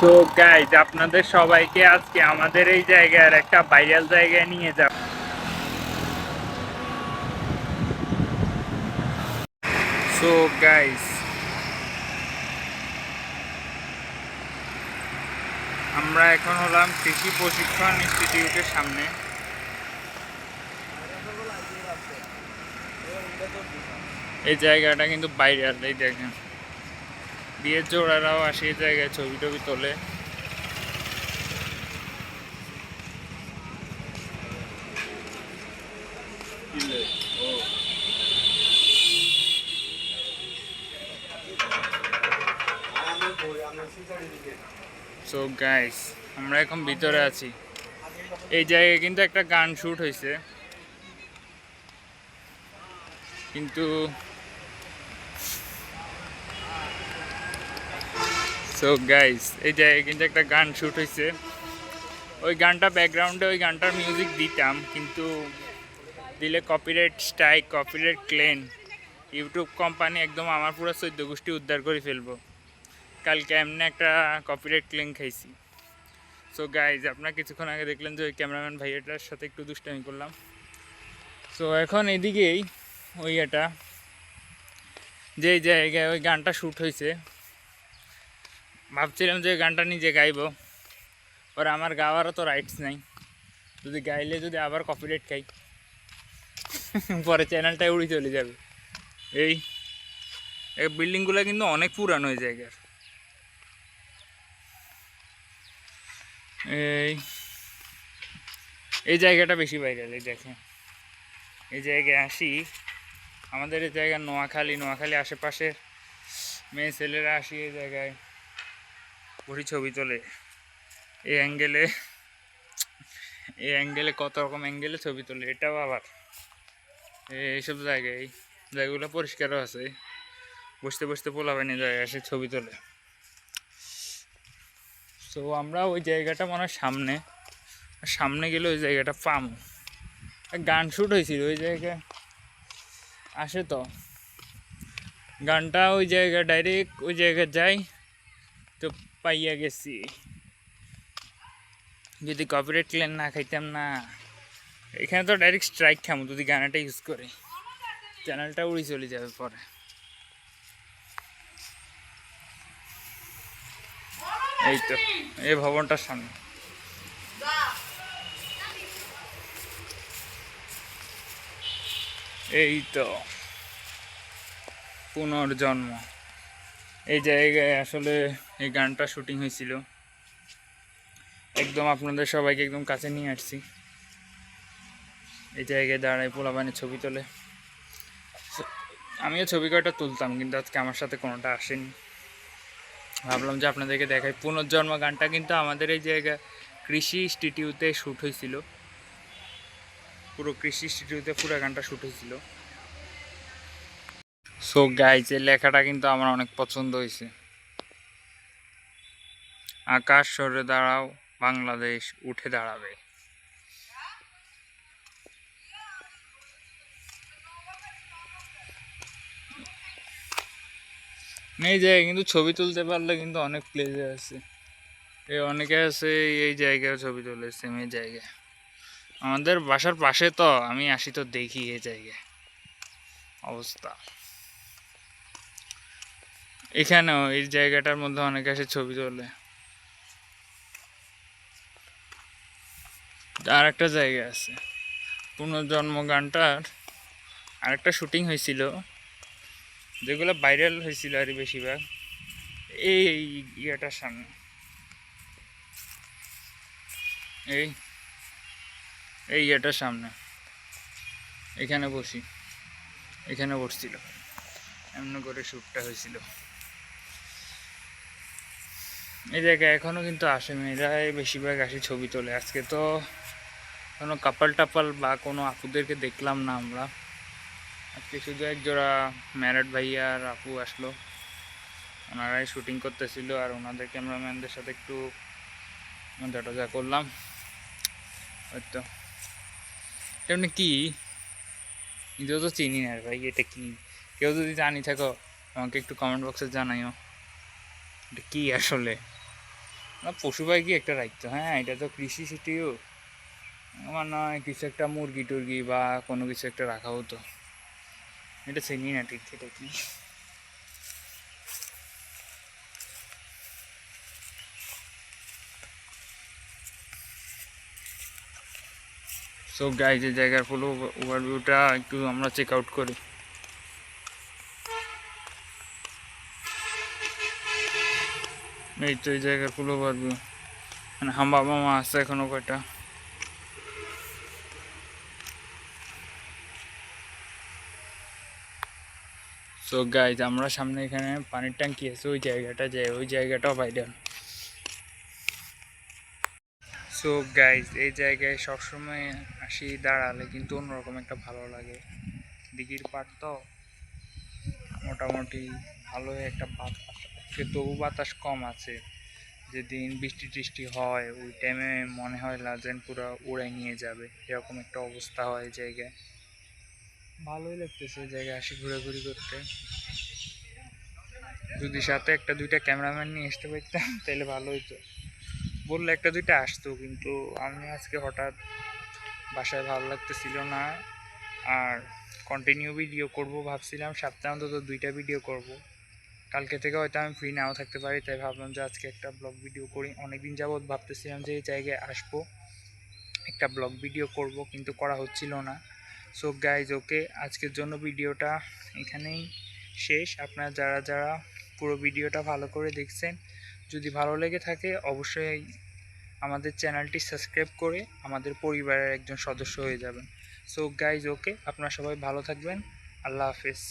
So guys আপনাদের সবাইকে আজকে আমাদের এই জায়গার একটা ভাইরাল জায়গায় নিয়ে যাব। সো গাইজ আমরা এখন হলাম কৃষি প্রশিক্ষণ ইনস্টিটিউটের সামনে। এই জায়গাটা কিন্তু ভাইরাল। এই দেখেন বিয়ের জোড়ারাও আসে এই জায়গায় ছবি টবি তোলে। সো গাইস আমরা এখন ভিতরে আছি। এই জায়গায় কিন্তু একটা গান শুট হয়েছে, কিন্তু সো গাইস এই জায়গায় কিন্তু একটা গান শুট হয়েছে। ওই গানটা ব্যাকগ্রাউন্ডে ওই গানটার মিউজিক দিতাম, কিন্তু দিলে copyright strike, copyright claim. YouTube company একদম আমার পুরো 14 গোষ্ঠী উদ্ধার করে ফেলবো। কালকে এমনি একটা কপিরাইট ক্লেম খাইছি। সো গাইজ আপনারা কিছুক্ষণ আগে দেখলেন যে ওই ক্যামেরাম্যান ভাইয়াটার সাথে একটু দুষ্টামি করলাম। সো এখন এদিকেই ওই এটা যে জায়গায় ওই গানটা শ্যুট হয়েছে, ভাবছিলাম যে গানটা নিজে গাইব, পরে আমার গাওয়ারও তো রাইটস নাই। যদি গাইলে যদি আবার কপিরাইট খাই পরে চ্যানেলটাই উড়ে চলে যাবে। এই বিল্ডিংগুলো কিন্তু অনেক পুরানো ওই জায়গার। এই জায়গাটা বেশি ভাইরাল। এই দেখেন এই জায়গায় আসি, আমাদের এই জায়গায় নোয়াখালী আশেপাশের মেয়ে ছেলেরা আসি এই জায়গায় বসে ছবি তোলে। এই অ্যাঙ্গেলে কত রকম অ্যাঙ্গেলে ছবি তোলে। এটাও আবার এইসব জায়গায় জায়গাগুলো পরিষ্কারও আছে, বসতে বসতে পোলাপানি জায়গায় এসে ছবি তোলে। তো আমরা ওই জায়গাটা মনে হয় সামনে গেলে ওই জায়গাটা পাম। গান শ্যুট হয়েছিল ওই জায়গায় আসে, তো গানটা ওই জায়গা ডাইরেক্ট ওই জায়গায় যাই তো পাইয়া গেছি। যদি কপিরাইট ক্লেম না খাইতাম না, এখানে তো ডাইরেক্ট স্ট্রাইক খামো যদি গানাটা ইউজ করে, চ্যানেলটা উড়ে চলে যাবে পরে। এই তো এই ভবনটার সামনে। এই তো পুনর্জন্ম। এই জায়গায় আসলে এই গানটা শুটিং হয়েছিল। একদম আপনাদের সবাইকে একদম কাছে নিয়ে আসছি। এই জায়গায় দাঁড়ায় পোলাপানের ছবি তোলে। আমিও ছবি কয়টা তুলতাম, কিন্তু আজকে আমার সাথে কোনোটা আসেনি। ভাবলাম যে আপনাদেরকে দেখাই। পুনর্জন্ম গানটা কিন্তু আমাদের এই জায়গা কৃষি ইনস্টিটিউটে শ্যুট হয়েছিল। পুরো কৃষি ইনস্টিটিউটে পুরো গানটা শ্যুট হয়েছিল। সো গাইজ এই লেখাটা কিন্তু আমার অনেক পছন্দ হয়েছে। আকাশ সরে দাঁড়াও, বাংলাদেশ উঠে দাঁড়াবে। এই জায়গায় কিন্তু ছবি তুলতে পারলে কিন্তু অনেক প্লেসে আছে। অনেকে আছে এই জায়গায় ছবি তোলে সেম এই জায়গায়। আমাদের বাসার পাশে, তো আমি আসি তো দেখি এই জায়গায় অবস্থা। এখানেও এই জায়গাটার মধ্যে অনেকে এসে ছবি তোলে। আর একটা জায়গা আছে পুনর্জন্ম গানটার আরেকটা শুটিং হয়েছিল, যেগুলো ভাইরাল হয়েছিল আর বেশিরভাগ এই ইয়েটার সামনে। এই ইয়েটার সামনে এখানে বসছিল, এমন করে শ্যুটটা হয়েছিল। এই জায়গায় এখনও কিন্তু আসে মেয়েরাই বেশিরভাগ আসে ছবি তোলে। আজকে তো কোনো কাপাল টাপাল বা কোনো আপুদেরকে দেখলাম না আমরা। আজকে শুধু একজোড়া ম্যারেড ভাইয়া আর আপু আসলো, ওনারাই শুটিং করতেছিল। আর ওনাদের ক্যামেরাম্যানদের সাথে একটু মজা করলাম। হয়তো এমনি কি নিজেও তো চিনি না ভাই, এটা কি? কেউ যদি জানি থাকো আমাকে একটু কমেন্ট বক্সে জানাইও এটা কি আসলে। না পশু পাখি একটা রাখতো, হ্যাঁ এটা তো কৃষি সিটিও, আমার নয় কিছু একটা মুরগি টুরগি বা কোনো কিছু একটা রাখা হতো। এটা চিনি না ঠিক এটা কি। সো গাইজ এই জায়গার ফুল ওভারভিউটা একটু আমরা চেক আউট করি। এই তো এই জায়গার ফুল ওভারভিউ, মানে হাম্বা মামা আছে এখনো কয়টা। সো গাইজ আমরা সামনে এখানে পানির ট্যাঙ্কি আছে, ওই জায়গাটা যায়, ওই জায়গাটাও ভাইরাল। সো গাইজ এই জায়গায় সবসময় আসি দাঁড়ালে কিন্তু অন্যরকম একটা ভালো লাগে। দিঘির পাড় তো মোটামুটি ভালোই একটা বাতাস, তবু বাতাস কম আছে। যেদিন বৃষ্টি টিষ্টি হয় ওই টাইমে মনে হয় লাজেন পুরো উড়াই নিয়ে যাবে, এরকম একটা অবস্থা হয় জায়গায়। ভালোই লাগতেছে জায়গায় আসি ঘোরাঘুরি করতে। যদি সাথে একটা দুইটা ক্যামেরাম্যান নিয়ে আসতে পারতাম তাহলে ভালো হতো, বললে একটা দুইটা আসতো, কিন্তু আমি আজকে হঠাৎ বাসায় ভালো লাগতেছিল না। আর কন্টিনিউ ভিডিও করব ভাবছিলাম, সপ্তাহে অন্তত 2টা ভিডিও করব। কালকে থেকে হয়তো আমি ফ্রি নাও থাকতে পারি, তাই ভাবলাম যে আজকে একটা ব্লগ ভিডিও করি। অনেকদিন যাবৎ ভাবতেছিলাম যে এই জায়গায় আসবো, একটা ব্লগ ভিডিও করব, কিন্তু করা হচ্ছিল না। সো গাইজ ওকে, আজকের জন্য ভিডিওটা এখানেই শেষ। আপনারা যারা যারা পুরো ভিডিওটা ভালো করে দেখছেন, যদি ভালো লেগে থাকে অবশ্যই আমাদের চ্যানেলটি সাবস্ক্রাইব করে আমাদের পরিবারের একজন সদস্য হয়ে যাবেন। সো গাইজ ওকে, আপনারা সবাই ভালো থাকবেন। আল্লাহ হাফেজ।